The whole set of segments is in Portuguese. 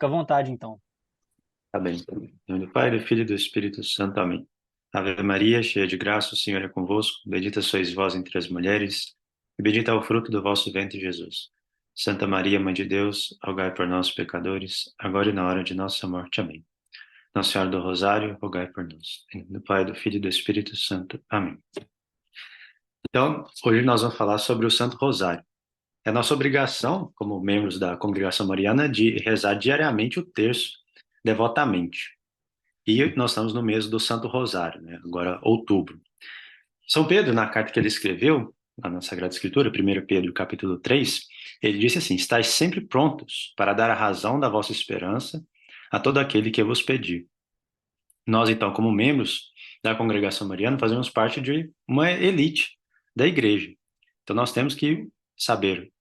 Fica à vontade, então. Tá bem. Em nome do Pai, do Filho e do Espírito Santo. Amém. Ave Maria, cheia de graça, o Senhor é convosco. Bendita sois vós entre as mulheres, e bendito é o fruto do vosso ventre, Jesus. Santa Maria, Mãe de Deus, rogai por nós, pecadores, agora e na hora de nossa morte. Amém. Nossa Senhora do Rosário, rogai por nós. Em nome do Pai, do Filho e do Espírito Santo. Amém. Então, hoje nós vamos falar sobre o Santo Rosário. É nossa obrigação, como membros da Congregação Mariana, de rezar diariamente o terço, devotamente. E nós estamos no mês do Santo Rosário, né? Agora, outubro. São Pedro, na carta que ele escreveu, lá na Sagrada Escritura, 1 Pedro, capítulo 3, ele disse assim: estais sempre prontos para dar a razão da vossa esperança a todo aquele que vos pedir. Nós, então, como membros da Congregação Mariana, fazemos parte de uma elite da igreja. Então, nós temos que saber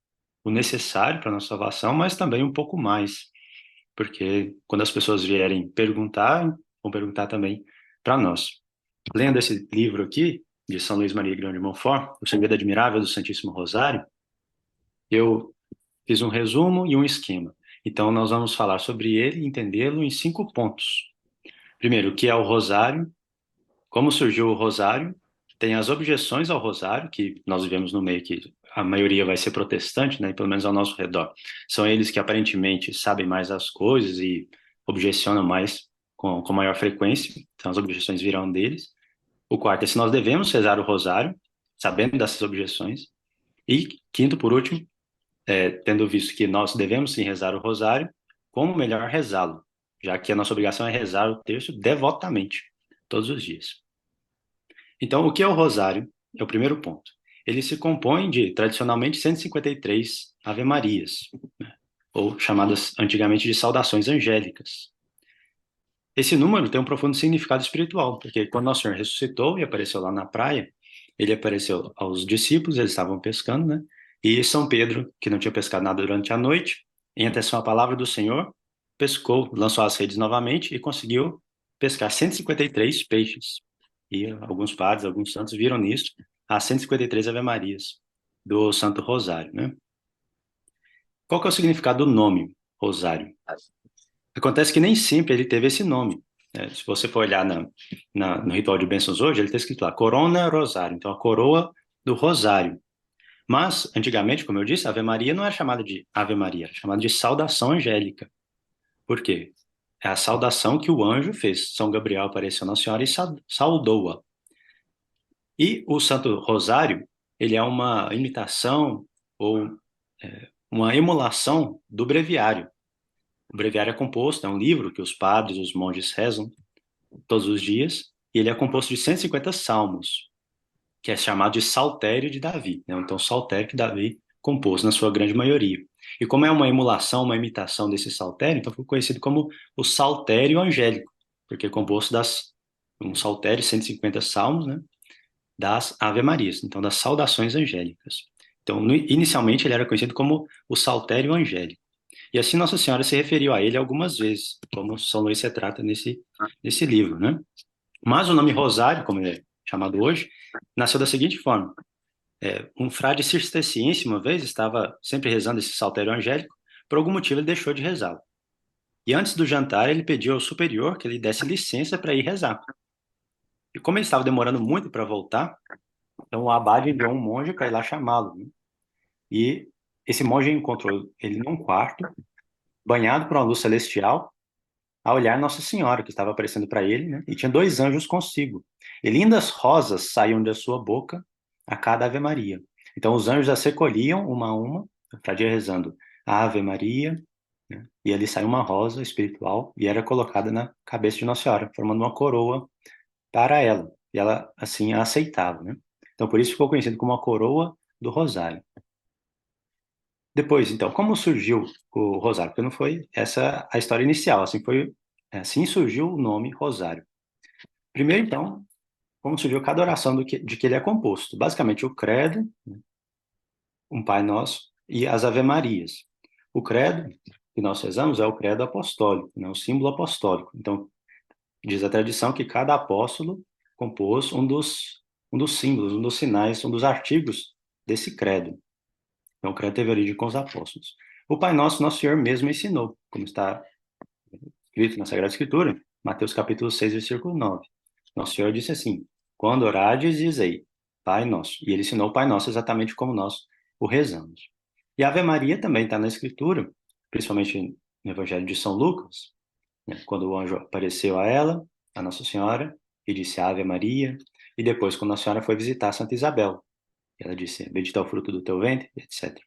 o necessário para a nossa salvação, mas também um pouco mais, porque quando as pessoas vierem perguntar, vão perguntar também para nós. Lendo esse livro aqui, de São Luís Maria Grande de Montfort, O Segredo Admirável do Santíssimo Rosário, eu fiz um resumo e um esquema. Então, nós vamos falar sobre ele e entendê-lo em 5 pontos. Primeiro, o que é o Rosário, como surgiu o Rosário, tem as objeções ao Rosário, que nós vivemos no meio que a maioria vai ser protestante, né, pelo menos ao nosso redor. São eles que aparentemente sabem mais as coisas e objecionam mais com maior frequência, então as objeções virão deles. O quarto é se nós devemos rezar o Rosário, sabendo dessas objeções. E quinto, por último, tendo visto que nós devemos sim rezar o Rosário, como melhor rezá-lo, já que a nossa obrigação é rezar o terço devotamente, todos os dias. Então, o que é o rosário? É o primeiro ponto. Ele se compõe de, tradicionalmente, 153 Ave-Marias, né? Ou chamadas antigamente de saudações angélicas. Esse número tem um profundo significado espiritual, porque quando Nosso Senhor ressuscitou e apareceu lá na praia, ele apareceu aos discípulos, eles estavam pescando, né? E São Pedro, que não tinha pescado nada durante a noite, em atenção à palavra do Senhor, pescou, lançou as redes novamente e conseguiu pescar 153 peixes. E alguns padres, alguns santos viram nisso as 153 Ave-Marias do Santo Rosário, né? Qual que é o significado do nome Rosário? Acontece que nem sempre ele teve esse nome, né? Se você for olhar no ritual de bênçãos hoje, ele está escrito lá, Corona Rosário, então a coroa do Rosário. Mas, antigamente, como eu disse, a Ave Maria não era chamada de Ave Maria, era chamada de saudação angélica. Por quê? É a saudação que o anjo fez. São Gabriel apareceu na Senhora e saudou-a. E o Santo Rosário, ele é uma imitação ou uma emulação do breviário. O breviário é composto, é um livro que os padres, os monges rezam todos os dias, e ele é composto de 150 salmos, que é chamado de Saltério de Davi, né? Então, Saltério que Davi compôs na sua grande maioria. E como é uma emulação, uma imitação desse saltério, então foi conhecido como o Saltério Angélico, porque é composto um saltério, 150 salmos, né? Das Ave-Marias, então das saudações angélicas. Então, inicialmente ele era conhecido como o Saltério Angélico. E assim Nossa Senhora se referiu a ele algumas vezes, como São Luís retrata nesse livro, né? Mas o nome Rosário, como ele é chamado hoje, nasceu da seguinte forma. Um frade cisterciense, uma vez, estava sempre rezando esse saltério angélico, por algum motivo ele deixou de rezá-lo. E antes do jantar, ele pediu ao superior que ele desse licença para ir rezar. E como ele estava demorando muito para voltar, então o abade enviou um monge para ir lá chamá-lo, né? E esse monge encontrou ele num quarto, banhado por uma luz celestial, a olhar Nossa Senhora, que estava aparecendo para ele, né? E tinha dois anjos consigo. E lindas rosas saíam da sua boca a cada Ave Maria. Então os anjos as recolhiam uma a uma, para dia rezando Ave Maria, né? E ali saiu uma rosa espiritual e era colocada na cabeça de Nossa Senhora, formando uma coroa para ela. E ela assim a aceitava, né? Então por isso ficou conhecido como a coroa do Rosário. Depois, então, como surgiu o Rosário? Porque não foi essa a história inicial, assim surgiu o nome Rosário. Primeiro, então, como surgiu cada oração de que ele é composto? Basicamente, o Credo, um Pai Nosso e as Ave-Marias. O Credo que nós rezamos é o Credo Apostólico, né, o símbolo apostólico. Então, diz a tradição que cada apóstolo compôs um dos símbolos, um dos sinais, um dos artigos desse credo. Então, o credo teve origem com os apóstolos. O Pai Nosso, Nosso Senhor mesmo ensinou, como está escrito na Sagrada Escritura, Mateus capítulo 6, versículo 9. Nosso Senhor disse assim: quando orardes, dizei, Pai Nosso. E ele ensinou o Pai Nosso exatamente como nós o rezamos. E a Ave Maria também está na Escritura, principalmente no Evangelho de São Lucas, né? Quando o anjo apareceu a ela, a Nossa Senhora, e disse Ave Maria, e depois quando a Senhora foi visitar Santa Isabel, ela disse, bendito é o fruto do teu ventre, etc.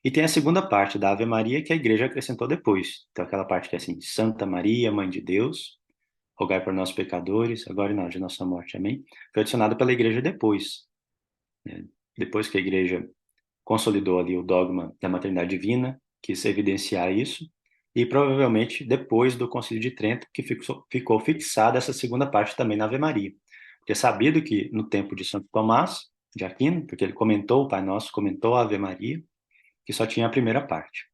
E tem a segunda parte da Ave Maria que a igreja acrescentou depois. Então aquela parte que é assim, Santa Maria, Mãe de Deus, rogai por nós pecadores, agora e na hora de nossa morte, amém? Foi adicionada pela igreja depois, né? Depois que a igreja consolidou ali o dogma da maternidade divina, quis evidenciar isso, e provavelmente depois do Concílio de Trento, que ficou fixada essa segunda parte também na Ave Maria. Porque é sabido que no tempo de Santo Tomás de Aquino, porque ele comentou o Pai Nosso, comentou a Ave Maria, que só tinha a primeira parte.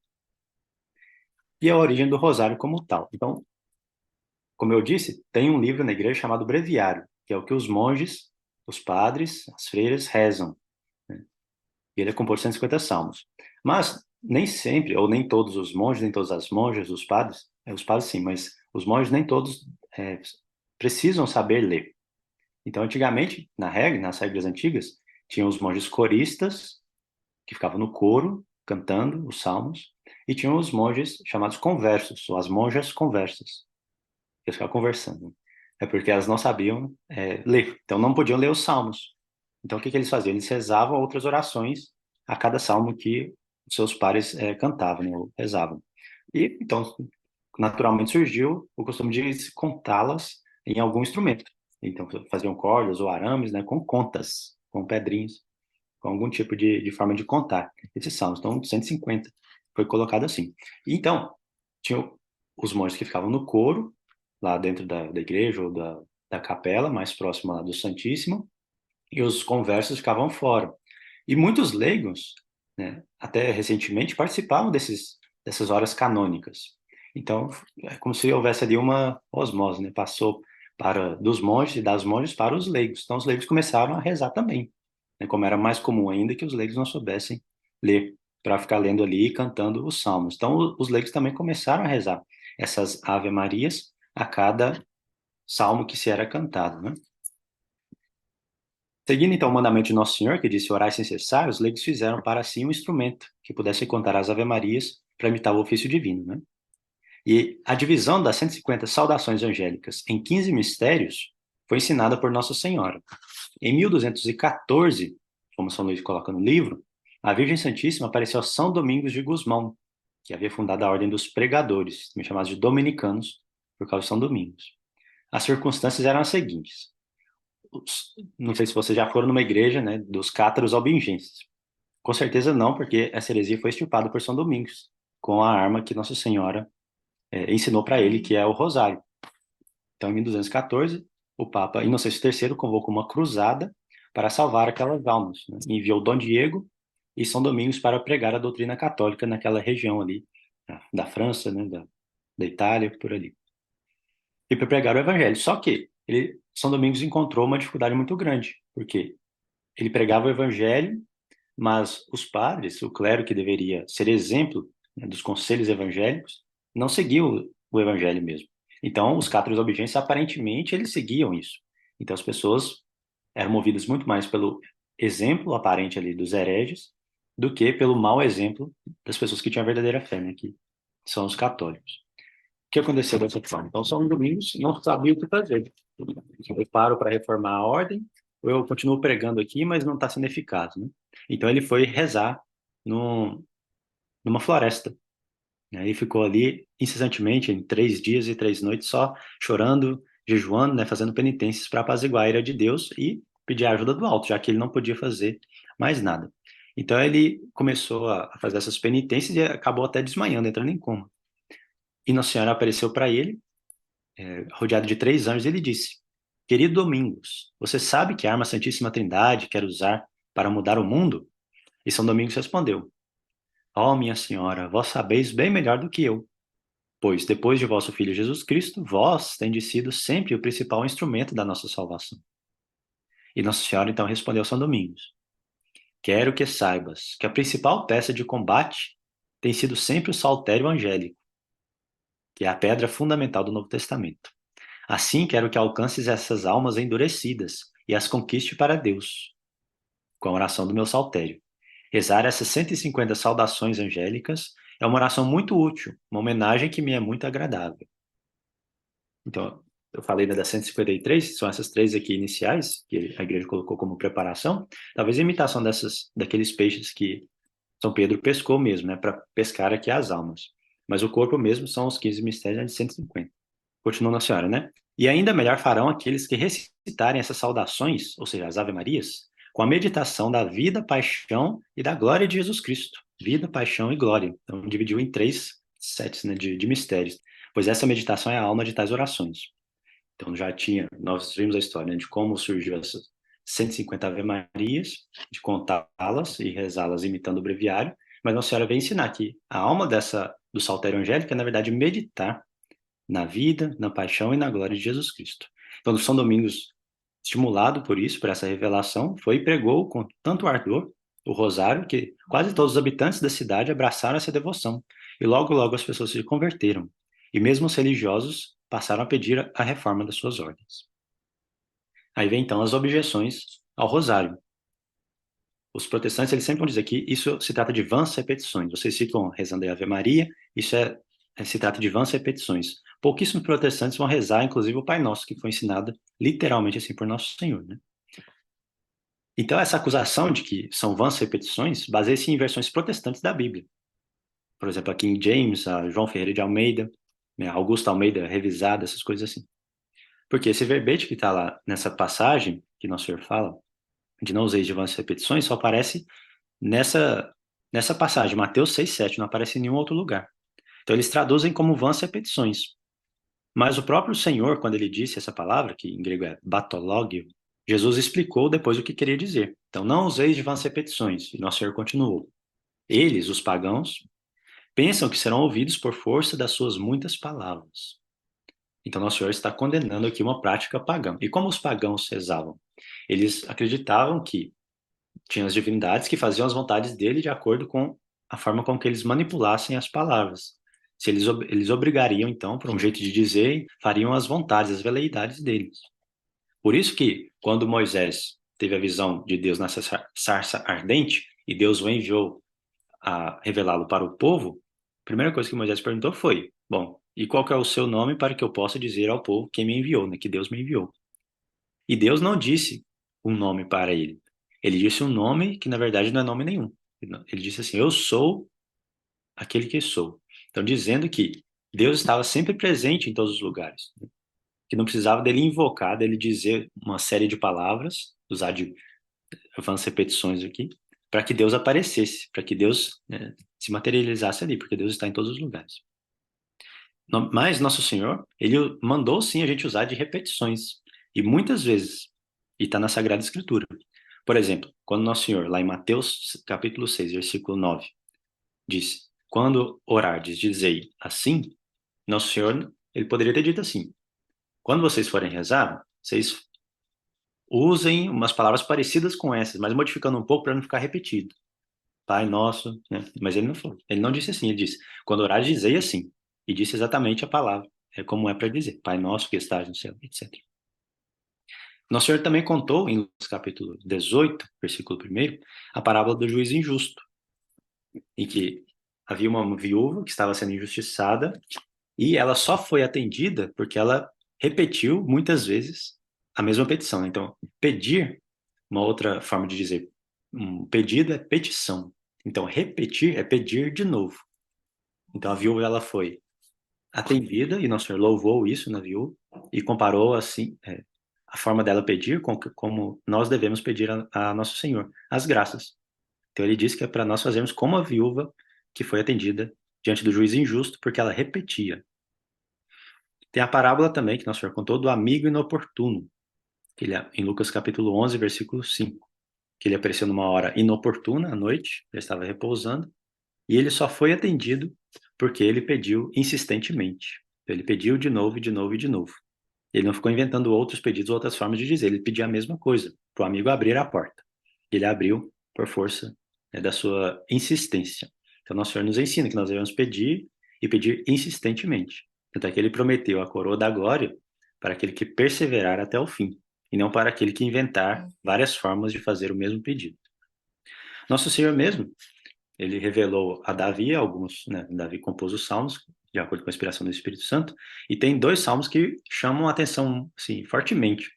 E a origem do rosário como tal. Então, como eu disse, tem um livro na igreja chamado Breviário, que é o que os monges, os padres, as freiras rezam, né? E ele é composto de 150 salmos. Mas nem sempre, ou nem todos os monges, nem todas as monjas, os padres sim, mas os monges nem todos precisam saber ler. Então, antigamente, na regra, nas regras antigas, tinham os monges coristas, que ficavam no coro, cantando os salmos, e tinham os monges chamados conversos, ou as monjas conversas, que ficavam conversando. É porque elas não sabiam ler, então não podiam ler os salmos. Então, o que que eles faziam? Eles rezavam outras orações a cada salmo que os seus pares cantavam, né, ou rezavam. E, então, naturalmente surgiu o costume de contá-las em algum instrumento. Então, faziam cordas ou arames, né, com contas, com pedrinhas, com algum tipo de forma de contar esses salmos. Então, 150 foi colocado assim. E, então, tinham os monges que ficavam no coro, lá dentro da igreja ou da capela, mais próxima lá do Santíssimo, e os conversos ficavam fora. E muitos leigos, né, até recentemente, participavam dessas horas canônicas. Então, é como se houvesse ali uma osmose, né? Passou dos monges e das monjas para os leigos. Então, os leigos começaram a rezar também, né? Como era mais comum ainda que os leigos não soubessem ler, para ficar lendo ali e cantando os salmos. Então, os leigos também começaram a rezar essas Ave-Marias a cada salmo que se era cantado, né? Seguindo então o mandamento de Nosso Senhor, que disse orar sem cessar, os leigos fizeram para si um instrumento que pudesse contar as Ave-Marias para imitar o ofício divino, né? E a divisão das 150 saudações angélicas em 15 mistérios foi ensinada por Nossa Senhora. Em 1214, como São Luís coloca no livro, a Virgem Santíssima apareceu a São Domingos de Gusmão, que havia fundado a Ordem dos Pregadores, também chamados de Dominicanos, por causa de São Domingos. As circunstâncias eram as seguintes: não sei se vocês já foram numa igreja, né, dos cátaros albigenses. Com certeza não, porque essa heresia foi extirpada por São Domingos, com a arma que Nossa Senhora ensinou para ele, que é o rosário. Então, em 1214, o Papa Inocêncio III convocou uma cruzada para salvar aquelas almas, né? Enviou Dom Diego e São Domingos para pregar a doutrina católica naquela região ali, da França, né, da Itália, por ali. E para pregar o evangelho. Só que São Domingos encontrou uma dificuldade muito grande, porque ele pregava o evangelho, mas os padres, o clero que deveria ser exemplo, né, dos conselhos evangélicos, não seguiu o evangelho mesmo. Então, os cátaros albigenses, aparentemente, eles seguiam isso. Então, as pessoas eram movidas muito mais pelo exemplo aparente ali dos hereges do que pelo mau exemplo das pessoas que tinham a verdadeira fé, né, que são os católicos. O que aconteceu dessa forma? Então, São Domingos não sabia o que fazer. Eu paro para reformar a ordem, ou eu continuo pregando aqui, mas não está sendo eficaz, né? Então, ele foi rezar num, numa floresta, né? E ficou ali incessantemente, em 3 dias e 3 noites, só chorando, jejuando, né? Fazendo penitências para apaziguar a ira de Deus e pedir a ajuda do alto, já que ele não podia fazer mais nada. Então, ele começou a fazer essas penitências e acabou até desmaiando, entrando em coma. E Nossa Senhora apareceu para ele, rodeado de 3 anjos, e ele disse: Querido Domingos, você sabe que a arma Santíssima Trindade quer usar para mudar o mundo? E São Domingos respondeu: Ó, minha senhora, vós sabeis bem melhor do que eu, pois depois de vosso Filho Jesus Cristo, vós tendes sido sempre o principal instrumento da nossa salvação. E Nossa Senhora então respondeu a São Domingos: Quero que saibas que a principal peça de combate tem sido sempre o saltério angélico. que é a pedra fundamental do Novo Testamento. Assim, quero que alcances essas almas endurecidas e as conquiste para Deus, com a oração do meu saltério. Rezar essas 150 saudações angélicas é uma oração muito útil, uma homenagem que me é muito agradável. Então, eu falei das 153, são essas três aqui iniciais, que a igreja colocou como preparação, talvez a imitação daqueles peixes que São Pedro pescou mesmo, né, para pescar aqui as almas. Mas o corpo mesmo são os 15 mistérios, né, de 150. Continuando a senhora, né? E ainda melhor farão aqueles que recitarem essas saudações, ou seja, as Ave-Marias, com a meditação da vida, paixão e da glória de Jesus Cristo. Vida, paixão e glória. Então, dividiu em três sets, né, de mistérios. Pois essa meditação é a alma de tais orações. Então, nós vimos a história, né, de como surgiu essas 150 Ave-Marias, de contá-las e rezá-las imitando o breviário, mas Nossa Senhora vem ensinar que a alma do Saltério Angélico é, na verdade, meditar na vida, na paixão e na glória de Jesus Cristo. Então, São Domingos, estimulado por isso, por essa revelação, foi e pregou com tanto ardor o rosário que quase todos os habitantes da cidade abraçaram essa devoção. E logo, logo as pessoas se converteram. E mesmo os religiosos passaram a pedir a reforma das suas ordens. Aí vem então as objeções ao rosário. Os protestantes eles sempre vão dizer que isso se trata de vãs repetições. Vocês ficam rezando a Ave Maria, se trata de vãs repetições. Pouquíssimos protestantes vão rezar, inclusive o Pai Nosso, que foi ensinado literalmente assim por Nosso Senhor, né? Então, essa acusação de que são vãs repetições baseia-se em versões protestantes da Bíblia. Por exemplo, a King James, a João Ferreira de Almeida, né, Augusto Almeida revisada, essas coisas assim. Porque esse verbete que está lá nessa passagem, que Nosso Senhor fala, de não useis de vãs repetições, só aparece nessa passagem, Mateus 6,7, não aparece em nenhum outro lugar. Então, eles traduzem como vãs repetições. Mas o próprio Senhor, quando ele disse essa palavra, que em grego é batologio, Jesus explicou depois o que queria dizer. Então, não useis de vãs repetições. E Nosso Senhor continuou. Eles, os pagãos, pensam que serão ouvidos por força das suas muitas palavras. Então, Nosso Senhor está condenando aqui uma prática pagã. E como os pagãos rezavam? Eles acreditavam que tinham as divindades que faziam as vontades dele de acordo com a forma com que eles manipulassem as palavras. Se eles obrigariam, então, por um jeito de dizer, fariam as vontades, as veleidades deles. Por isso que, quando Moisés teve a visão de Deus nessa sarça ardente, e Deus o enviou a revelá-lo para o povo, a primeira coisa que Moisés perguntou foi, bom, e qual que é o seu nome para que eu possa dizer ao povo quem me enviou, né, que Deus me enviou? E Deus não disse um nome para ele. Ele disse um nome que, na verdade, não é nome nenhum. Ele disse assim, eu sou aquele que sou. Então, dizendo que Deus estava sempre presente em todos os lugares, né? Que não precisava dele invocar, dele dizer uma série de palavras, usar de vãs repetições aqui, para que Deus aparecesse, para que Deus, né, se materializasse ali, porque Deus está em todos os lugares. Mas Nosso Senhor, ele mandou sim a gente usar de repetições, e muitas vezes, e está na Sagrada Escritura. Por exemplo, quando Nosso Senhor, lá em Mateus capítulo 6, versículo 9, disse, quando orardes, dizei assim, Nosso Senhor, ele poderia ter dito assim, quando vocês forem rezar, vocês usem umas palavras parecidas com essas, mas modificando um pouco para não ficar repetido. Pai Nosso, né? Mas ele não falou. Ele não disse assim, ele disse, quando orares, dizei assim. E disse exatamente a palavra, como é para dizer, Pai Nosso que estás no céu, etc. Nosso Senhor também contou, em Lucas capítulo 18, versículo 1, a parábola do juiz injusto, em que havia uma viúva que estava sendo injustiçada e ela só foi atendida porque ela repetiu muitas vezes a mesma petição. Então, pedir, uma outra forma de dizer, um pedido é petição. Então, repetir é pedir de novo. Então, a viúva ela foi atendida e Nosso Senhor louvou isso na viúva e comparou assim a forma dela pedir com como nós devemos pedir a Nosso Senhor as graças. Então, ele disse que é para nós fazermos como a viúva que foi atendida diante do juiz injusto porque ela repetia. Tem a parábola também que Nosso Senhor contou do amigo inoportuno, que ele, em Lucas capítulo 11, versículo 5, que ele apareceu numa hora inoportuna à noite, já estava repousando, e ele só foi atendido porque ele pediu insistentemente. Ele pediu de novo, de novo e de novo. Ele não ficou inventando outros pedidos, outras formas de dizer, ele pedia a mesma coisa, para o amigo abrir a porta. Ele abriu por força, né, da sua insistência. Então, Nosso Senhor nos ensina que nós devemos pedir e pedir insistentemente. Tanto é que ele prometeu a coroa da glória para aquele que perseverar até o fim, e não para aquele que inventar várias formas de fazer o mesmo pedido. Nosso Senhor mesmo, ele revelou a Davi alguns, né? Davi compôs os salmos, de acordo com a inspiração do Espírito Santo, e tem 2 salmos que chamam a atenção, assim, fortemente,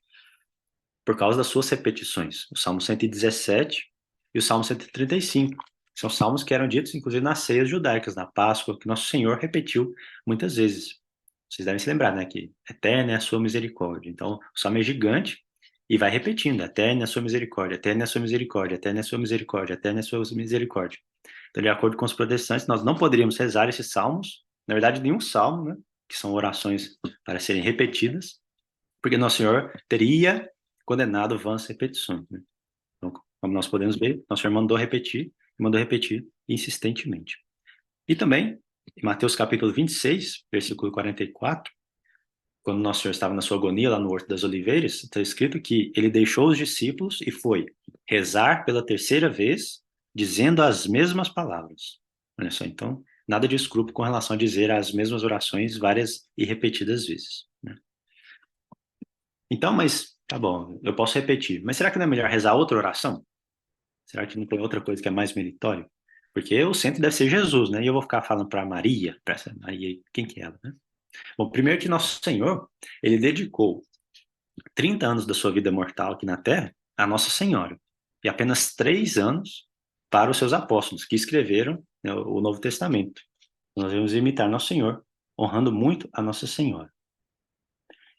por causa das suas repetições. O Salmo 117 e o Salmo 135. São salmos que eram ditos, inclusive, nas ceias judaicas, na Páscoa, que Nosso Senhor repetiu muitas vezes. Vocês devem se lembrar, né, que eterna é a sua misericórdia. Então, o salmo é gigante e vai repetindo, eterna é a sua misericórdia, eterna é a sua misericórdia, eterna é a sua misericórdia, eterna é a sua misericórdia. Então, de acordo com os protestantes, nós não poderíamos rezar esses salmos, na verdade, nenhum salmo, né, que são orações para serem repetidas, porque Nosso Senhor teria condenado vãs repetições. Né? Então, como nós podemos ver, Nosso Senhor mandou repetir insistentemente. E também, em Mateus capítulo 26, versículo 44, quando Nosso Senhor estava na sua agonia lá no Horto das Oliveiras, está escrito que ele deixou os discípulos e foi rezar pela terceira vez, dizendo as mesmas palavras. Olha só, então, nada de escrúpulo com relação a dizer as mesmas orações várias e repetidas vezes. Né? Então, mas, tá bom, eu posso repetir, mas será que não é melhor rezar outra oração? Será que não tem outra coisa que é mais meritória? Porque o centro deve ser Jesus, né? E eu vou ficar falando para Maria, para essa Maria, quem que é ela, né? Bom, primeiro que Nosso Senhor, ele dedicou 30 anos da sua vida mortal aqui na Terra a Nossa Senhora. E apenas 3 anos para os seus apóstolos, que escreveram, né, o Novo Testamento. Nós devemos imitar Nosso Senhor, honrando muito a Nossa Senhora.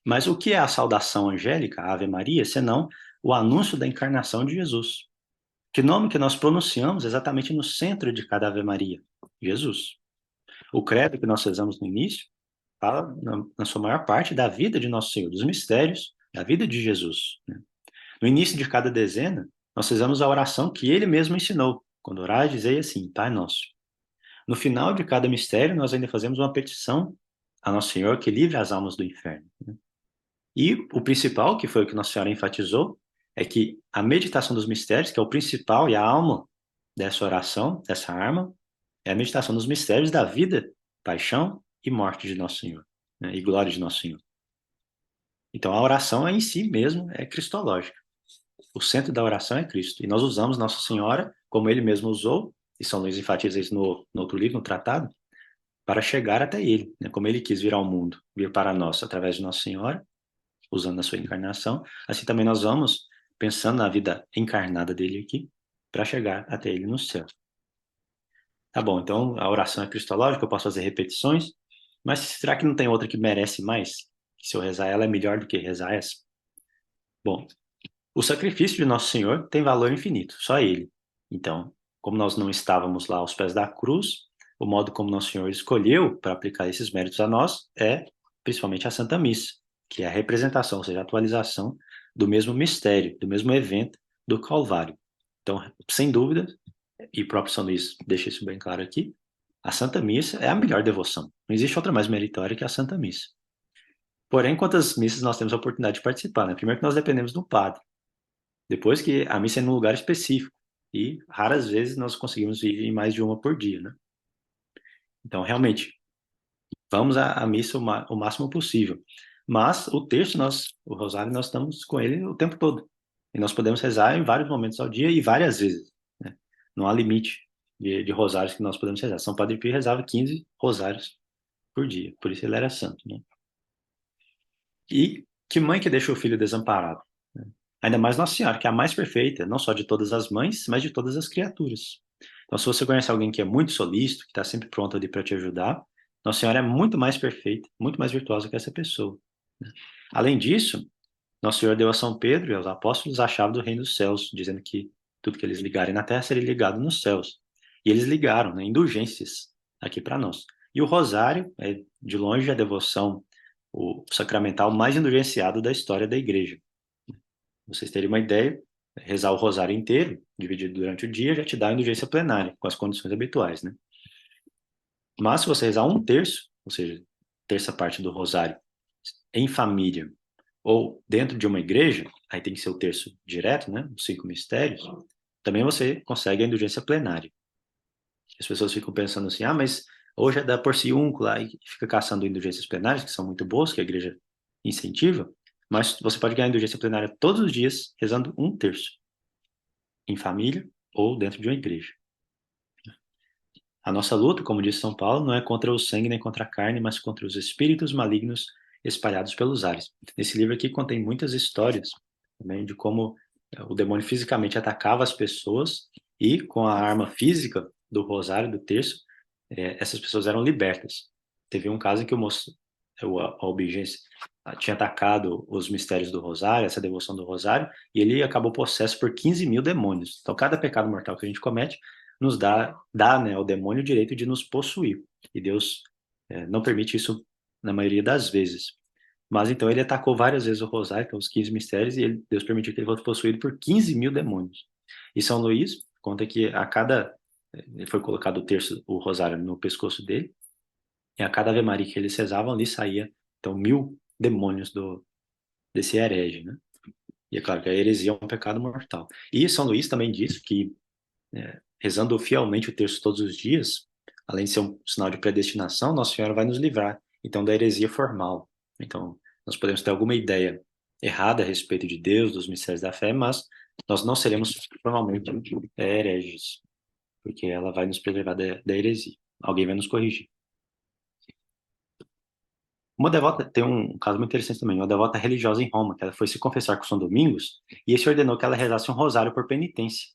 Mas o que é a saudação angélica, a Ave Maria, senão o anúncio da encarnação de Jesus? Que nome que nós pronunciamos exatamente no centro de cada Ave Maria? Jesus. O credo que nós rezamos no início fala, na sua maior parte, da vida de Nosso Senhor, dos mistérios da vida de Jesus. Né? No início de cada dezena, nós rezamos a oração que ele mesmo ensinou. Quando orar, dizei assim, Pai Nosso. No final de cada mistério, nós ainda fazemos uma petição a Nosso Senhor que livre as almas do inferno. Né? E o principal, que foi o que Nossa Senhora enfatizou, é que a meditação dos mistérios, que é o principal e a alma dessa oração, dessa arma, é a meditação dos mistérios da vida, paixão e morte de Nosso Senhor, né? E glória de Nosso Senhor. Então, a oração em si mesmo é cristológica. O centro da oração é Cristo. E nós usamos Nossa Senhora, como ele mesmo usou, e São Luís enfatiza isso no outro livro, no tratado, para chegar até ele, né? Como ele quis vir ao mundo, vir para nós através de Nossa Senhora, usando a sua encarnação. Assim também nós vamos pensando na vida encarnada dele aqui, para chegar até ele no céu. Tá bom, então a oração é cristológica, eu posso fazer repetições, mas será que não tem outra que merece mais? Que se eu rezar ela é melhor do que rezar essa? Bom, o sacrifício de Nosso Senhor tem valor infinito, só ele. Então, como nós não estávamos lá aos pés da cruz, o modo como Nosso Senhor escolheu para aplicar esses méritos a nós é principalmente a Santa Missa, que é a representação, ou seja, a atualização do mesmo mistério, do mesmo evento do Calvário. Então, sem dúvida, e o próprio São Luís deixa isso bem claro aqui, a Santa Missa é a melhor devoção. Não existe outra mais meritória que a Santa Missa. Porém, quantas missas nós temos a oportunidade de participar? Né? Primeiro que nós dependemos do padre. Depois que a missa é num lugar específico. E raras vezes nós conseguimos ir em mais de uma por dia, né? Então, realmente, vamos à missa o máximo possível. Mas o texto, o rosário, nós estamos com ele o tempo todo. E nós podemos rezar em vários momentos ao dia e várias vezes. Né? Não há limite de rosários que nós podemos rezar. São Padre Pio rezava 15 rosários por dia. Por isso ele era santo, né? E que mãe que deixa o filho desamparado? Né? Ainda mais Nossa Senhora, que é a mais perfeita, não só de todas as mães, mas de todas as criaturas. Então, se você conhece alguém que é muito solícito, que está sempre pronto ali para te ajudar, Nossa Senhora é muito mais perfeita, muito mais virtuosa que essa pessoa. Né? Além disso, Nosso Senhor deu a São Pedro e aos apóstolos a chave do reino dos céus, dizendo que tudo que eles ligarem na terra seria ligado nos céus. E eles ligaram, né, indulgências aqui para nós. E o rosário é, de longe, a devoção, o sacramental mais indulgenciado da história da igreja. Vocês terem uma ideia, rezar o rosário inteiro, dividido durante o dia, já te dá a indulgência plenária, com as condições habituais, né? Mas se você rezar um terço, ou seja, terça parte do rosário, em família, ou dentro de uma igreja, aí tem que ser o terço direto, né? Os 5 mistérios, também você consegue a indulgência plenária. As pessoas ficam pensando assim, ah, mas Hoje é da porciúnculo lá e fica caçando indulgências plenárias, que são muito boas, que a igreja incentiva, mas você pode ganhar indulgência plenária todos os dias, rezando um terço, em família ou dentro de uma igreja. A nossa luta, como disse São Paulo, não é contra o sangue nem contra a carne, mas contra os espíritos malignos espalhados pelos ares. Nesse livro aqui contém muitas histórias também de como o demônio fisicamente atacava as pessoas e com a arma física do rosário, do terço, essas pessoas eram libertas. Teve um caso em que o moço, a obediência, tinha atacado os mistérios do rosário, essa devoção do rosário, e ele acabou possesso por 15 mil demônios. Então, cada pecado mortal que a gente comete nos dá, né, ao demônio o direito de nos possuir. E Deus não permite isso na maioria das vezes. Mas então ele atacou várias vezes o rosário, que é os 15 mistérios, e Deus permitiu que ele fosse possuído por 15 mil demônios. E São Luís conta que ele foi colocado o terço, o rosário no pescoço dele, e a cada Ave Maria que eles rezavam, ali saía, então, 1000 demônios desse herege, né? E é claro que a heresia é um pecado mortal. E São Luís também diz que rezando fielmente o terço todos os dias, além de ser um sinal de predestinação, Nossa Senhora vai nos livrar, então, da heresia formal. Então, nós podemos ter alguma ideia errada a respeito de Deus, dos mistérios da fé, mas nós não seremos formalmente hereges, porque ela vai nos preservar da heresia. Alguém vai nos corrigir. Uma devota, tem um caso muito interessante também, uma devota religiosa em Roma, que ela foi se confessar com São Domingos, e esse ordenou que ela rezasse um rosário por penitência.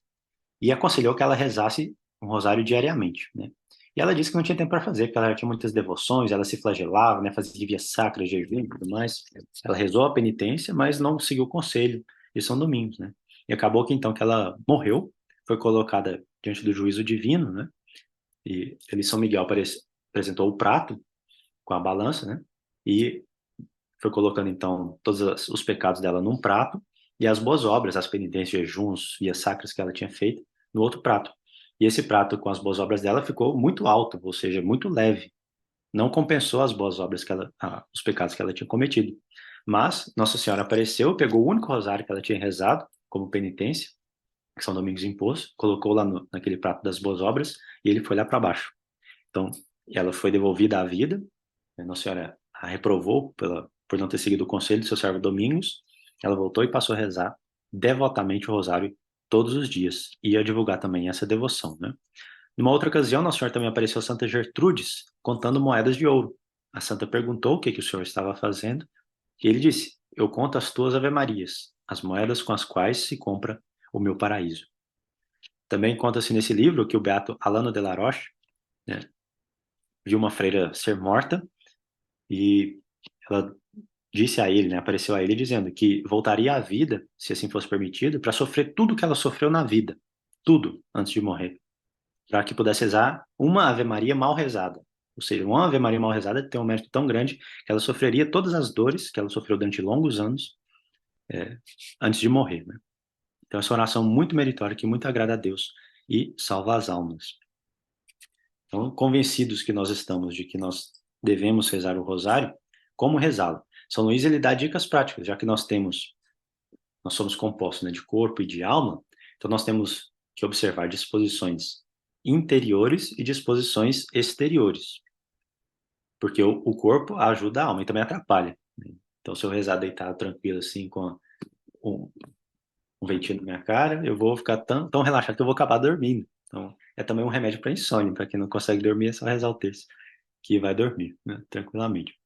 E aconselhou que ela rezasse um rosário diariamente, né? E ela disse que não tinha tempo para fazer, porque ela já tinha muitas devoções, ela se flagelava, né, fazia via sacra, jejum e tudo mais. Ela rezou a penitência, mas não seguiu o conselho de São Domingos, né? E acabou que então que ela morreu, foi colocada diante do juízo divino, né? E ele, São Miguel, apresentou o prato com a balança, né? E foi colocando então todos os pecados dela num prato e as boas obras, as penitências, jejuns e as sacras que ela tinha feito no outro prato. E esse prato com as boas obras dela ficou muito alto, ou seja, muito leve. Não compensou as boas obras os pecados que ela tinha cometido. Mas Nossa Senhora apareceu, pegou o único rosário que ela tinha rezado como penitência, que São Domingos impôs, colocou lá naquele prato das boas obras e ele foi lá para baixo. Então, ela foi devolvida à vida. Nossa Senhora a reprovou por não ter seguido o conselho do seu servo Domingos. Ela voltou e passou a rezar devotamente o rosário todos os dias. E a divulgar também essa devoção, né? Numa outra ocasião, Nossa Senhora também apareceu a Santa Gertrudes contando moedas de ouro. A santa perguntou o que o senhor estava fazendo e ele disse: eu conto as tuas ave-marias, as moedas com as quais se compra o meu paraíso. Também conta-se nesse livro que o beato Alano de la Roche, né, viu uma freira ser morta e ela disse a ele, né, apareceu a ele dizendo que voltaria à vida, se assim fosse permitido, para sofrer tudo que ela sofreu na vida, tudo antes de morrer, para que pudesse rezar uma Ave Maria mal rezada. Ou seja, uma Ave Maria mal rezada tem um mérito tão grande que ela sofreria todas as dores que ela sofreu durante longos anos antes de morrer, né? Então, essa oração muito meritória que muito agrada a Deus e salva as almas. Então, convencidos que nós estamos de que nós devemos rezar o rosário, como rezá-lo? São Luís ele dá dicas práticas, já que nós somos compostos, né, de corpo e de alma, então nós temos que observar disposições interiores e disposições exteriores, porque o corpo ajuda a alma e também atrapalha, né? Então, se eu rezar deitado tranquilo assim um, um ventinho na minha cara, eu vou ficar tão relaxado que eu vou acabar dormindo. Então, é também um remédio para insônia, para quem não consegue dormir, é só rezar o terço, que vai dormir, né, tranquilamente.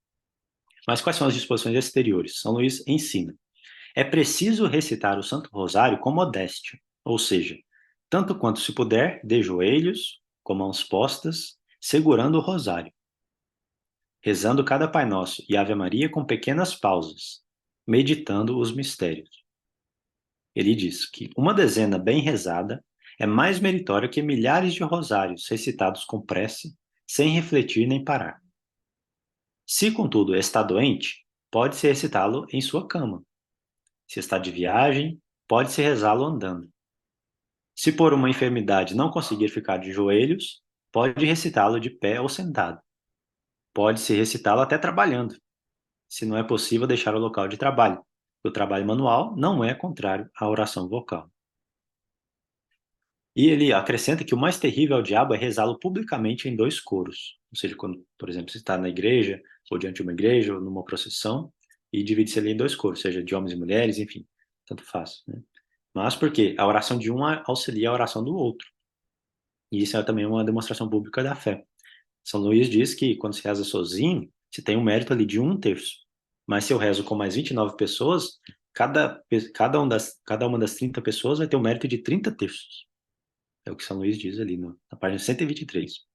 Mas quais são as disposições exteriores? São Luís ensina. É preciso recitar o Santo Rosário com modéstia, ou seja, tanto quanto se puder, de joelhos, com mãos postas, segurando o rosário, rezando cada Pai Nosso e Ave Maria com pequenas pausas, meditando os mistérios. Ele diz que uma dezena bem rezada é mais meritória que milhares de rosários recitados com prece, sem refletir nem parar. Se, contudo, está doente, pode-se recitá-lo em sua cama. Se está de viagem, pode-se rezá-lo andando. Se por uma enfermidade não conseguir ficar de joelhos, pode recitá-lo de pé ou sentado. Pode-se recitá-lo até trabalhando, se não é possível deixar o local de trabalho. O trabalho manual não é contrário à oração vocal. E ele acrescenta que o mais terrível ao diabo é rezá-lo publicamente em dois coros. ou seja, quando, por exemplo, você está na igreja, ou diante de uma igreja, ou numa procissão, e divide-se ali em dois coros, seja de homens e mulheres, enfim, tanto faz, né? Mas porque a oração de um auxilia a oração do outro. E isso é também uma demonstração pública da fé. São Luís diz que quando se reza sozinho, se tem um mérito ali de 1/3. Mas se eu rezo com mais 29 pessoas, cada uma das 30 pessoas vai ter um mérito de 30/3. É o que São Luís diz ali na página 123,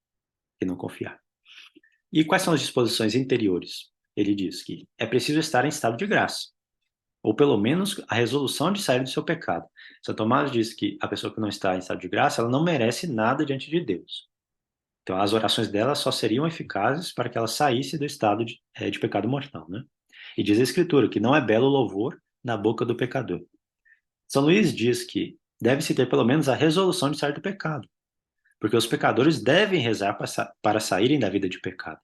que não confiar. E quais são as disposições interiores? Ele diz que é preciso estar em estado de graça, ou pelo menos a resolução de sair do seu pecado. São Tomás diz que a pessoa que não está em estado de graça, ela não merece nada diante de Deus. Então, as orações dela só seriam eficazes para que ela saísse do estado de pecado mortal, né? E diz a Escritura que não é belo louvor na boca do pecador. São Luís diz que deve-se ter pelo menos a resolução de sair do pecado, porque os pecadores devem rezar para saírem da vida de pecado.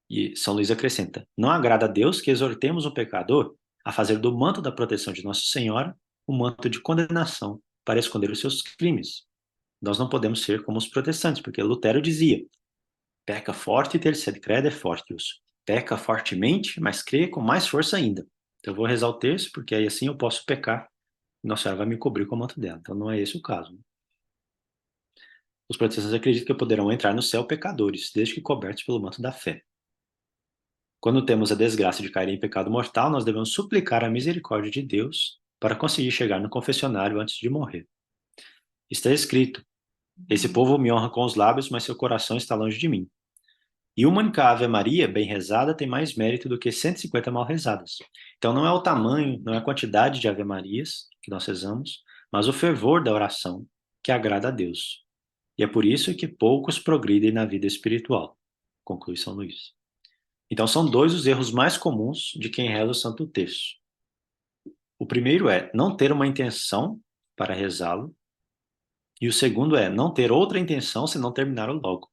E São Luís acrescenta: não agrada a Deus que exortemos o pecador a fazer do manto da proteção de Nossa Senhora um manto de condenação para esconder os seus crimes. Nós não podemos ser como os protestantes, porque Lutero dizia: peca forte, terceiro credo é fortius. Peca fortemente, mas crê com mais força ainda. Então eu vou rezar o terço, porque aí assim eu posso pecar. E Nossa Senhora vai me cobrir com o manto dela. Então não é esse o caso, né? Os protestantes acreditam que poderão entrar no céu pecadores, desde que cobertos pelo manto da fé. Quando temos a desgraça de cair em pecado mortal, nós devemos suplicar a misericórdia de Deus para conseguir chegar no confessionário antes de morrer. Está escrito: esse povo me honra com os lábios, mas seu coração está longe de mim. E uma única Ave Maria, bem rezada, tem mais mérito do que 150 mal rezadas. Então não é o tamanho, não é a quantidade de Ave Marias que nós rezamos, mas o fervor da oração que agrada a Deus. E é por isso que poucos progridem na vida espiritual, conclui São Luís. Então são dois os erros mais comuns de quem reza o Santo Terço. O primeiro é não ter uma intenção para rezá-lo, e o segundo é não ter outra intenção se não terminar logo.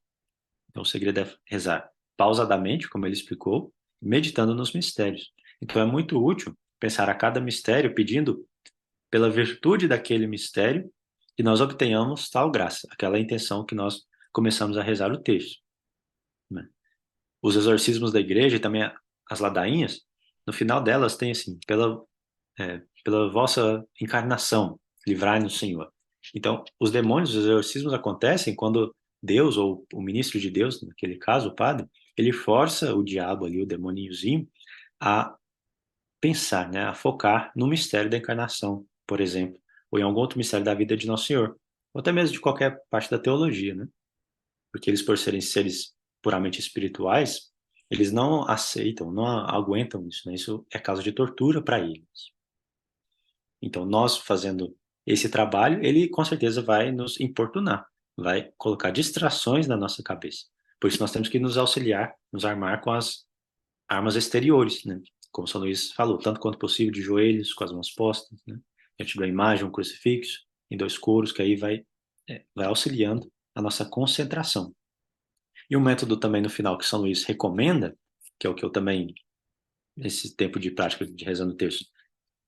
Então, o segredo é rezar pausadamente, como ele explicou, meditando nos mistérios. Então, é muito útil pensar a cada mistério pedindo, pela virtude daquele mistério, que nós obtenhamos tal graça, aquela intenção que nós começamos a rezar o texto, né? Os exorcismos da igreja e também as ladainhas, no final delas tem assim, pela vossa encarnação, livrai-nos, Senhor. Então, os demônios, os exorcismos acontecem quando Deus, ou o ministro de Deus, naquele caso, o padre, ele força o diabo ali, o demoninhozinho, a pensar, né, a focar no mistério da encarnação, por exemplo, ou em algum outro mistério da vida de Nosso Senhor, ou até mesmo de qualquer parte da teologia, né? Porque eles, por serem seres puramente espirituais, eles não aceitam, não aguentam isso, né? Isso é causa de tortura para eles. Então, nós fazendo esse trabalho, ele com certeza vai nos importunar, vai colocar distrações na nossa cabeça. Por isso, nós temos que nos auxiliar, nos armar com as armas exteriores, né? Como São Luís falou, tanto quanto possível, de joelhos, com as mãos postas, né? Diante da imagem, um crucifixo, em dois coros, que aí vai auxiliando a nossa concentração. E um método também no final que São Luís recomenda, que é o que eu também, nesse tempo de prática de rezando o terço,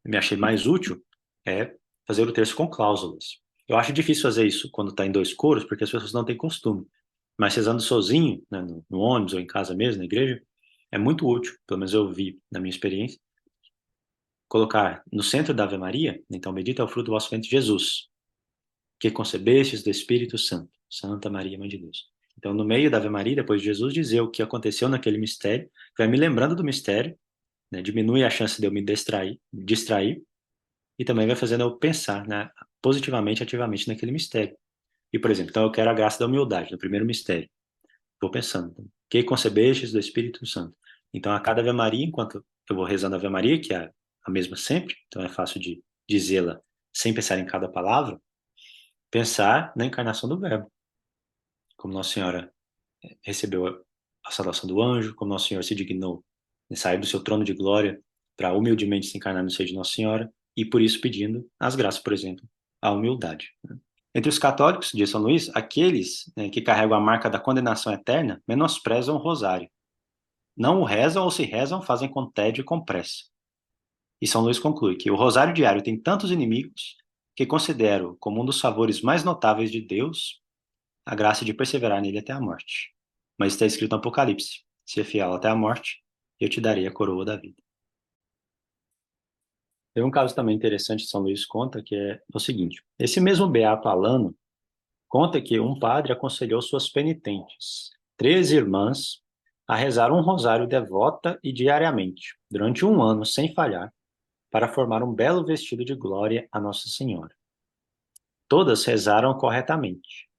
me achei mais útil, é fazer o terço com cláusulas. Eu acho difícil fazer isso quando está em dois coros, porque as pessoas não têm costume. Mas rezando sozinho, né, no ônibus ou em casa mesmo, na igreja, é muito útil, pelo menos eu vi na minha experiência, colocar no centro da Ave Maria, então bendito é o fruto do vosso ventre, Jesus, que concebestes do Espírito Santo, Santa Maria, Mãe de Deus. Então, no meio da Ave Maria, depois de Jesus dizer o que aconteceu naquele mistério, vai me lembrando do mistério, né, diminui a chance de eu me distrair, e também vai fazendo eu pensar, né, positivamente, ativamente naquele mistério. E, por exemplo, então eu quero a graça da humildade, no primeiro mistério. Vou pensando, então, que concebestes do Espírito Santo. Então, a cada Ave Maria, enquanto eu vou rezando a Ave Maria, que é a mesma sempre, então é fácil de dizê-la sem pensar em cada palavra, pensar na encarnação do Verbo. Como Nossa Senhora recebeu a salvação do anjo, como Nosso Senhor se dignou em sair do seu trono de glória para humildemente se encarnar no seio de Nossa Senhora, e por isso pedindo as graças, por exemplo, a humildade, né? Entre os católicos, diz São Luís, aqueles, né, que carregam a marca da condenação eterna menosprezam o rosário. Não o rezam ou se rezam, fazem com tédio e com pressa. E São Luís conclui que o rosário diário tem tantos inimigos que considero como um dos favores mais notáveis de Deus a graça de perseverar nele até a morte. Mas está escrito no Apocalipse: ser fiel até a morte, eu te darei a coroa da vida. Tem um caso também interessante que São Luís conta, que é o seguinte: esse mesmo beato Alano conta que um padre aconselhou suas penitentes, 13 irmãs, a rezar um rosário devota e diariamente, durante um ano, sem falhar, para formar um belo vestido de glória a Nossa Senhora. Todas rezaram corretamente.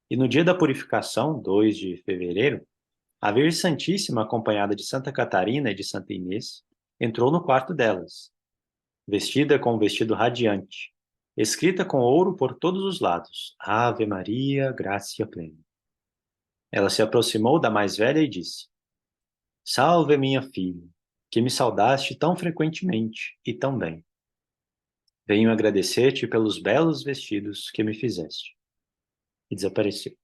E no dia da purificação, 2 de fevereiro, a Virgem Santíssima, acompanhada de Santa Catarina e de Santa Inês, entrou no quarto delas, vestida com um vestido radiante, escrita com ouro por todos os lados: Ave Maria, gracia plena. Ela se aproximou da mais velha e disse: Salve, minha filha, que me saudaste tão frequentemente e tão bem. Venho agradecer-te pelos belos vestidos que me fizeste. E desapareceu.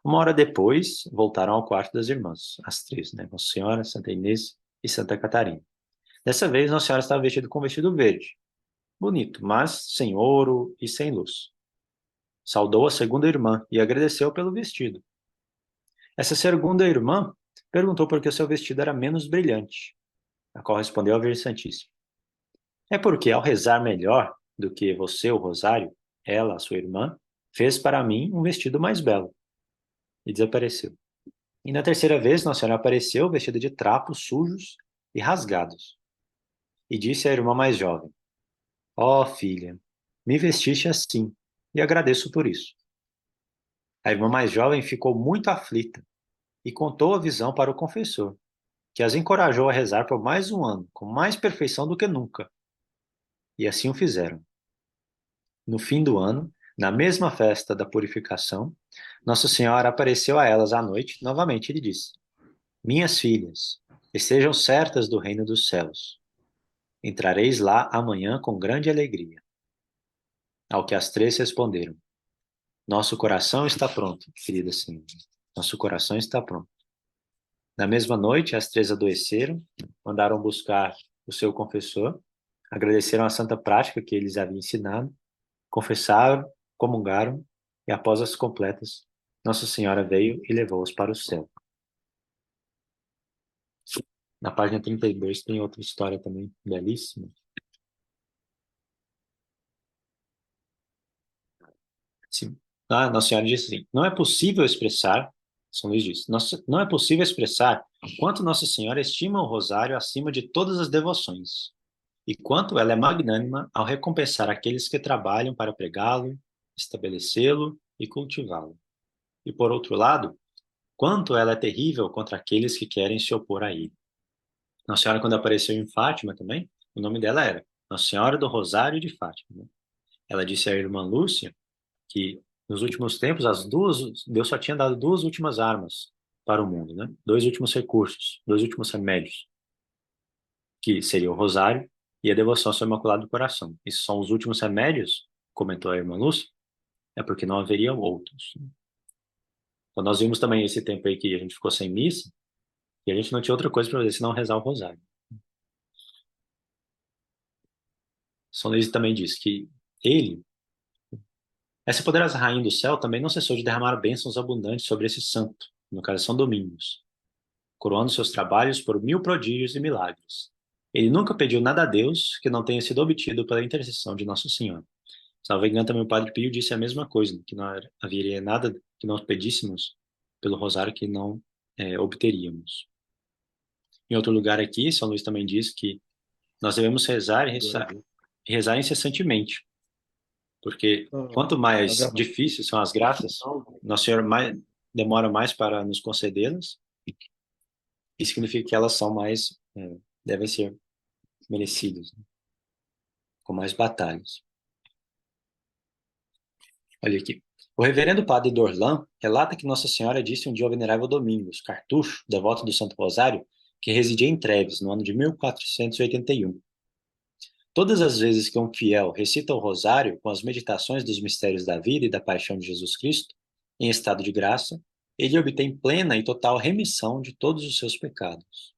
Uma hora depois, voltaram ao quarto das irmãs, as três, né? Nossa Senhora, Santa Inês e Santa Catarina. Dessa vez, Nossa Senhora estava vestida com um vestido verde, bonito, mas sem ouro e sem luz. Saudou a segunda irmã e agradeceu pelo vestido. Essa segunda irmã perguntou por que o seu vestido era menos brilhante, a qual respondeu a Virgem Santíssima: É porque, ao rezar melhor do que você o rosário, ela, a sua irmã, fez para mim um vestido mais belo. E desapareceu. E na terceira vez, Nossa Senhora apareceu vestida de trapos sujos e rasgados. E disse à irmã mais jovem: Ó filha, me vestiste assim, e agradeço por isso. A irmã mais jovem ficou muito aflita e contou a visão para o confessor, que as encorajou a rezar por mais um ano, com mais perfeição do que nunca. E assim o fizeram. No fim do ano, na mesma festa da purificação, Nossa Senhora apareceu a elas à noite novamente e lhe disse: Minhas filhas, estejam certas do reino dos céus. Entrareis lá amanhã com grande alegria. Ao que as três responderam: Nosso coração está pronto, querida Senhora. Nosso coração está pronto. Na mesma noite, as três adoeceram, mandaram buscar o seu confessor, agradeceram a santa prática que eles haviam ensinado, confessaram, comungaram, e após as completas, Nossa Senhora veio e levou-os para o céu. Na página 32 tem outra história também, belíssima. Sim. Nossa Senhora disse assim: Não é possível expressar, São Luís diz, não é possível expressar quanto Nossa Senhora estima o rosário acima de todas as devoções, e quanto ela é magnânima ao recompensar aqueles que trabalham para pregá-lo, estabelecê-lo e cultivá-lo. E por outro lado, quanto ela é terrível contra aqueles que querem se opor a ele. Nossa Senhora, quando apareceu em Fátima também, o nome dela era Nossa Senhora do Rosário de Fátima, né? Ela disse à irmã Lúcia que nos últimos tempos Deus só tinha dado duas últimas armas para o mundo, né? Dois últimos recursos, dois últimos remédios, que seria o rosário e a devoção ao seu Imaculado Coração. Esses são os últimos remédios, comentou a irmã Lúcia, é porque não haveria outros. Então nós vimos também esse tempo aí que a gente ficou sem missa e a gente não tinha outra coisa para fazer senão rezar o rosário. São Luís também diz que ele, essa poderosa rainha do céu, também não cessou de derramar bênçãos abundantes sobre esse santo, no caso São Domingos, coroando seus trabalhos por 1000 prodígios e milagres. Ele nunca pediu nada a Deus que não tenha sido obtido pela intercessão de Nossa Senhora. Salvo engano, também o Padre Pio disse a mesma coisa, que não haveria nada que nós pedíssemos pelo rosário que não obteríamos. Em outro lugar aqui, São Luís também diz que nós devemos rezar e rezar incessantemente, porque quanto mais difíceis são as graças, Nosso Senhor demora mais para nos concedê-las, e significa que elas são mais, devem ser merecidas, né? Com mais batalhas. Olha aqui. O reverendo padre Dorlan relata que Nossa Senhora disse um dia ao venerável Domingos, cartucho, devoto do Santo Rosário, que residia em Treves, no ano de 1481. Todas as vezes que um fiel recita o rosário com as meditações dos mistérios da vida e da paixão de Jesus Cristo, em estado de graça, ele obtém plena e total remissão de todos os seus pecados.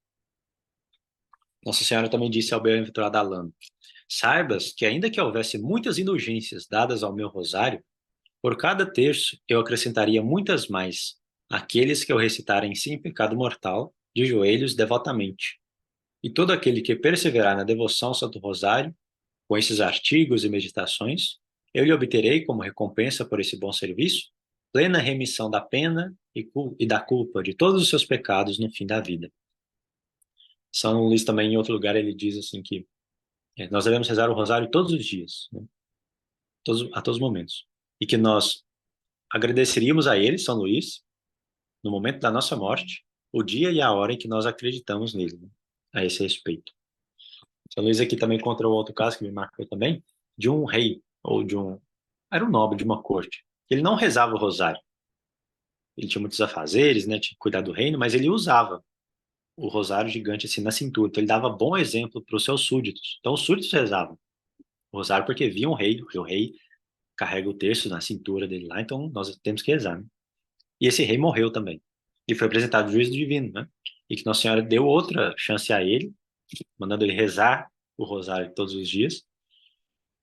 Nossa Senhora também disse ao bem-aventurado Alano: Saibas que, ainda que houvesse muitas indulgências dadas ao meu rosário, por cada terço eu acrescentaria muitas mais, aqueles que o recitarem sem pecado mortal, de joelhos devotamente. E todo aquele que perseverar na devoção ao Santo Rosário, com esses artigos e meditações, eu lhe obterei como recompensa por esse bom serviço, plena remissão da pena e da culpa de todos os seus pecados no fim da vida. São Luís também, em outro lugar, ele diz assim que nós devemos rezar o rosário todos os dias, né? A todos os momentos. E que nós agradeceríamos a ele, São Luís, no momento da nossa morte, o dia e a hora em que nós acreditamos nele, né? A esse respeito. São Luís aqui também encontrou outro caso que me marcou também, de um rei, ou de um... Era um nobre de uma corte. Ele não rezava o rosário. Ele tinha muitos afazeres, né? Tinha que cuidar do reino, mas ele usava o rosário gigante assim na cintura. Então ele dava bom exemplo para os seus súditos. Então os súditos rezavam o rosário porque viam o rei, porque o rei carrega o terço na cintura dele lá, então nós temos que rezar, né? E esse rei morreu também. E foi apresentado o juízo divino, né? E que Nossa Senhora deu outra chance a ele, mandando ele rezar o rosário todos os dias.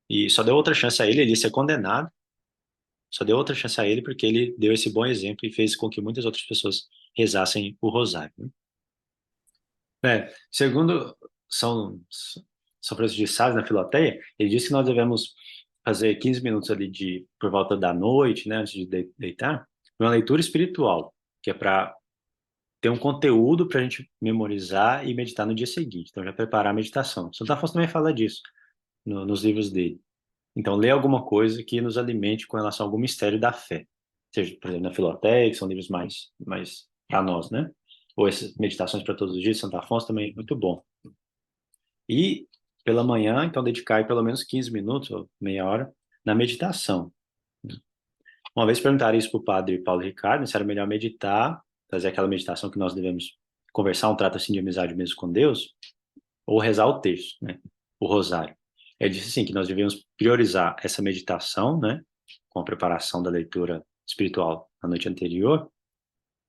E só deu outra chance a ele, ele ia ser condenado. Só deu outra chance a ele porque ele deu esse bom exemplo e fez com que muitas outras pessoas rezassem o rosário, né? Segundo São Francisco de Sales, na Filoteia, ele diz que nós devemos fazer 15 minutos ali por volta da noite, né, antes de deitar, uma leitura espiritual, que é para ter um conteúdo para a gente memorizar e meditar no dia seguinte. Então, já preparar a meditação. Santo Afonso também fala disso nos livros dele. Então, ler alguma coisa que nos alimente com relação a algum mistério da fé. Seja, por exemplo, na Filoteia, que são livros mais para nós, né? Ou essas meditações para todos os dias, Santo Afonso também, muito bom. E pela manhã, então, dedicar aí pelo menos 15 minutos ou meia hora na meditação. Uma vez perguntaram isso para o padre Paulo Ricardo, se era melhor meditar, fazer aquela meditação que nós devemos conversar, um trato assim de amizade mesmo com Deus, ou rezar o texto, né? O rosário. Ele disse assim, que nós devemos priorizar essa meditação, né? Com a preparação da leitura espiritual na noite anterior,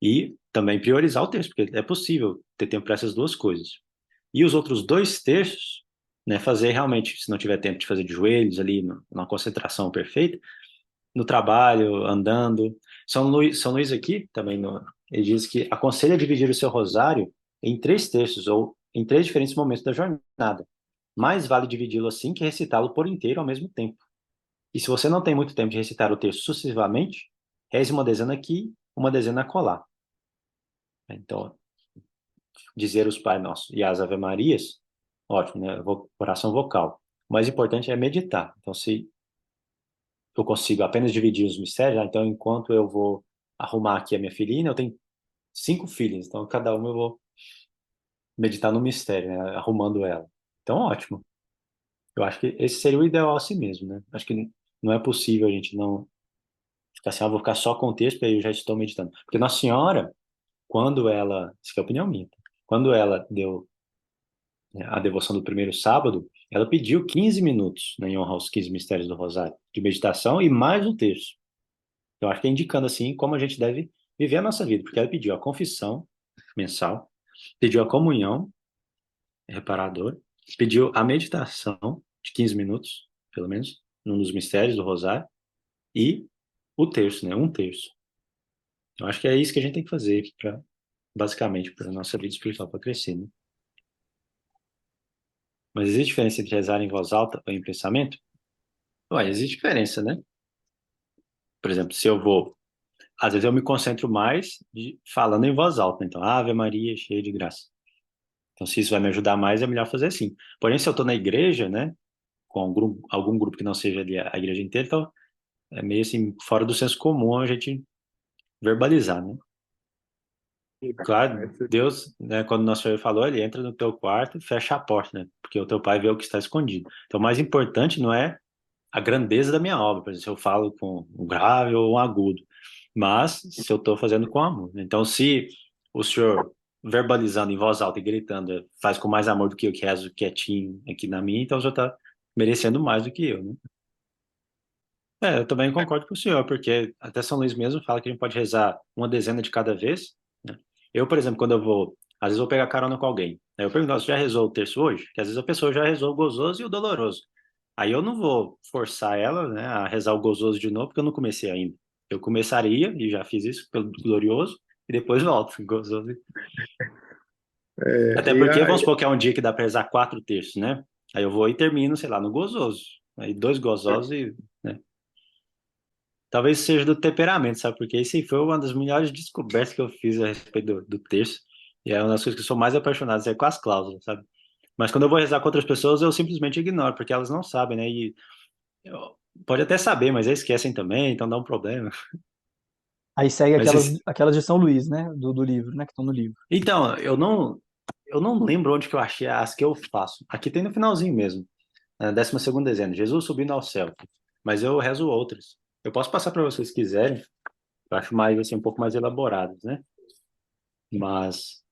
e também priorizar o texto, porque é possível ter tempo para essas duas coisas. E os outros dois terços, né, fazer realmente, se não tiver tempo de fazer de joelhos ali, numa concentração perfeita, no trabalho, andando. São Luís aqui, também, ele diz que aconselha dividir o seu rosário em três terços, ou em três diferentes momentos da jornada. Mais vale dividi-lo assim que recitá-lo por inteiro ao mesmo tempo. E se você não tem muito tempo de recitar o texto sucessivamente, reze uma dezena aqui, uma dezena acolá. Então, dizer os Pai Nosso e as Ave Marias, ótimo, né? Oração vocal. O mais importante é meditar. Então, se eu consigo apenas dividir os mistérios, então, enquanto eu vou arrumar aqui a minha filhinha, eu tenho 5 filhas, então, cada uma eu vou meditar no mistério, né? Arrumando ela. Então, ótimo. Eu acho que esse seria o ideal assim mesmo, né? Acho que não é possível a gente não ficar assim, vou ficar só com o texto, aí eu já estou meditando. Porque Nossa Senhora, quando ela, isso que é a opinião minha, tá? Quando ela deu, né, a devoção do primeiro sábado, ela pediu 15 minutos, né, em honra aos 15 mistérios do Rosário, de meditação e mais o texto. Eu acho que é indicando assim como a gente deve viver a nossa vida, porque ela pediu a confissão mensal, pediu a comunhão reparadora, pediu a meditação de 15 minutos, pelo menos, num dos mistérios do Rosário, e o terço, né, um terço. Eu acho que é isso que a gente tem que fazer para, basicamente, para a nossa vida espiritual para crescer, né? Mas existe diferença entre rezar em voz alta ou em pensamento? Ué, existe diferença, né? Por exemplo, se eu vou, às vezes eu me concentro mais falando em voz alta, né? Então, Ave Maria, cheia de graça. Então, se isso vai me ajudar mais, é melhor fazer assim. Porém, se eu estou na igreja, né, com algum grupo que não seja ali a igreja inteira, então é meio assim, fora do senso comum a gente verbalizar, né? Claro, Deus, né, quando nosso Senhor falou, ele entra no teu quarto e fecha a porta, né? Porque o teu pai vê o que está escondido. Então, o mais importante não é a grandeza da minha obra, por exemplo, se eu falo com um grave ou um agudo, mas se eu estou fazendo com amor, né? Então, se o senhor verbalizando em voz alta e gritando faz com mais amor do que eu que rezo quietinho aqui na minha, então o senhor está merecendo mais do que eu, né? Eu também concordo com o senhor, porque até São Luís mesmo fala que a gente pode rezar uma dezena de cada vez, né? Eu, por exemplo, quando eu vou, às vezes eu vou pegar carona com alguém, aí eu pergunto, "Nossa, você já rezou o terço hoje?" Porque às vezes a pessoa já rezou o gozoso e o doloroso. Aí eu não vou forçar ela, né, a rezar o gozoso de novo, porque eu não comecei ainda. Eu começaria, e já fiz isso pelo glorioso, e depois volto, gozoso. É, Até e porque, aí, vamos supor que é um dia que dá para rezar 4 terços, né? Aí eu vou e termino, sei lá, no gozoso. Aí 2 gozosos e, né? Talvez seja do temperamento, sabe? Porque isso aí foi uma das melhores descobertas que eu fiz a respeito do terço. E é uma das coisas que eu sou mais apaixonado, é com as cláusulas, sabe? Mas quando eu vou rezar com outras pessoas, eu simplesmente ignoro, porque elas não sabem, né? Pode até saber, mas eles esquecem também, então dá um problema. aí segue Mas aquelas de São Luís, né? Do livro, né? Que estão no livro. então, eu não lembro onde que eu achei as que eu faço. Aqui tem no finalzinho mesmo, na 12ª dezena, Jesus subindo ao céu. Mas eu rezo outras. Eu posso passar para vocês se quiserem. Eu acho mais assim um pouco mais elaboradas, né? Mas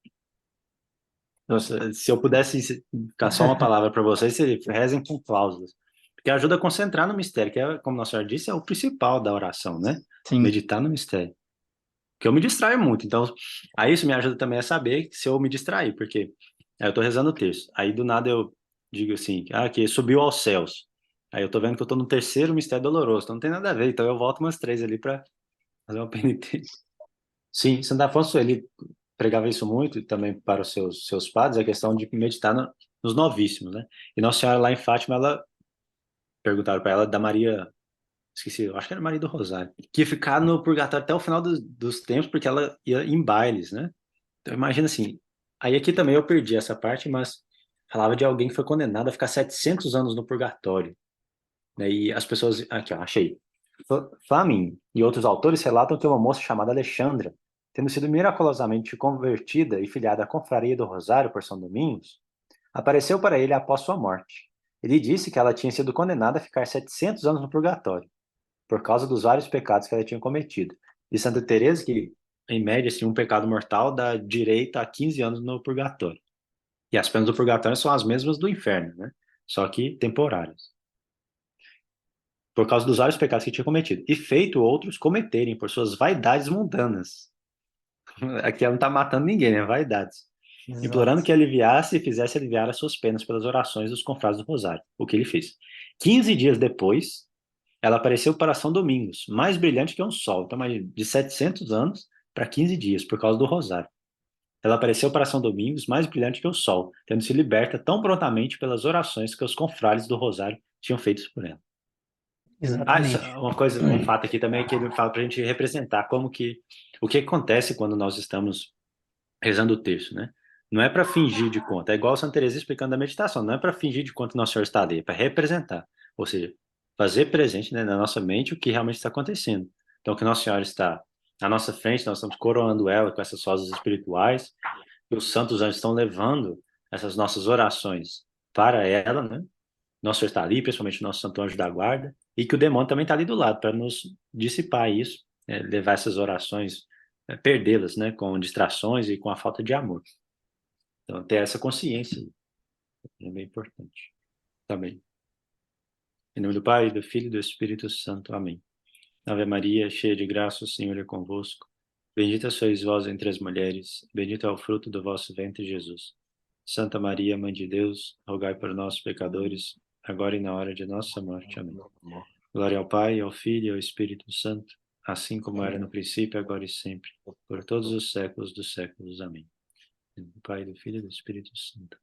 nossa, se eu pudesse ficar só uma palavra para vocês, seria rezem com cláusulas. Porque ajuda a concentrar no mistério, que é, como Nossa Senhora disse, é o principal da oração, né? Sim, Meditar no mistério. Porque eu me distraio muito. Então, aí isso me ajuda também a saber se eu me distrair, porque aí eu tô rezando o terço. Aí do nada eu digo assim, que subiu aos céus. Aí eu tô vendo que eu tô no terceiro mistério doloroso, então não tem nada a ver. Então eu volto umas 3 ali para fazer uma penitência. Sim, Santo Afonso, ele pregava isso muito e também para os seus padres, a questão de meditar nos novíssimos, né? E Nossa Senhora lá em Fátima, ela perguntaram para ela da Maria, esqueci, eu acho que era Maria do Rosário, que ia ficar no purgatório até o final dos tempos, porque ela ia em bailes, né? Então imagina assim, aí aqui também eu perdi essa parte, mas falava de alguém que foi condenado a ficar 700 anos no purgatório, né? E as pessoas, aqui ó, achei. Flamin e outros autores relatam que uma moça chamada Alexandra, tendo sido miraculosamente convertida e filiada à Confraria do Rosário por São Domingos, apareceu para ele após sua morte. Ele disse que ela tinha sido condenada a ficar 700 anos no purgatório, por causa dos vários pecados que ela tinha cometido. E Santa Teresa, que em média, assim, um pecado mortal dá direito a 15 anos no purgatório. E as penas do purgatório são as mesmas do inferno, né? Só que temporárias, por causa dos vários pecados que tinha cometido, e feito outros cometerem por suas vaidades mundanas. Aqui ela não está matando ninguém, né? Vaidades. Implorando exato. que aliviasse e fizesse aliviar as suas penas pelas orações dos confrades do Rosário, o que ele fez. 15 dias depois, ela apareceu para São Domingos, mais brilhante que um sol. Então, de 700 anos para 15 dias, por causa do Rosário. Ela apareceu para São Domingos, mais brilhante que o sol, tendo se liberta tão prontamente pelas orações que os confrades do Rosário tinham feito por ela. Isso Exatamente. é uma coisa, um fato aqui também que ele fala para a gente representar o que acontece quando nós estamos rezando o terço, né? Não é para fingir de conta, é igual Santa Teresa explicando a meditação, não é para fingir de conta que Nosso Senhor está ali, é para representar, ou seja, fazer presente, né, na nossa mente o que realmente está acontecendo. Então, que Nossa Senhora está à nossa frente, nós estamos coroando ela com essas rosas espirituais, e os santos anjos estão levando essas nossas orações para ela, né? Nosso Senhor está ali, principalmente o nosso Santo Anjo da Guarda, e que o demônio também está ali do lado para nos dissipar isso, levar essas orações, perdê-las, né, com distrações e com a falta de amor. Então, ter essa consciência é bem importante também. Em nome do Pai, do Filho e do Espírito Santo. Amém. Ave Maria, cheia de graça, o Senhor é convosco. Bendita sois vós entre as mulheres, bendito é o fruto do vosso ventre, Jesus. Santa Maria, Mãe de Deus, rogai por nós, pecadores, agora e na hora de nossa morte. Amém. Glória ao Pai, ao Filho e ao Espírito Santo, assim como era no princípio, agora e sempre, por todos os séculos dos séculos. Amém. Em nome do Pai, do Filho e do Espírito Santo.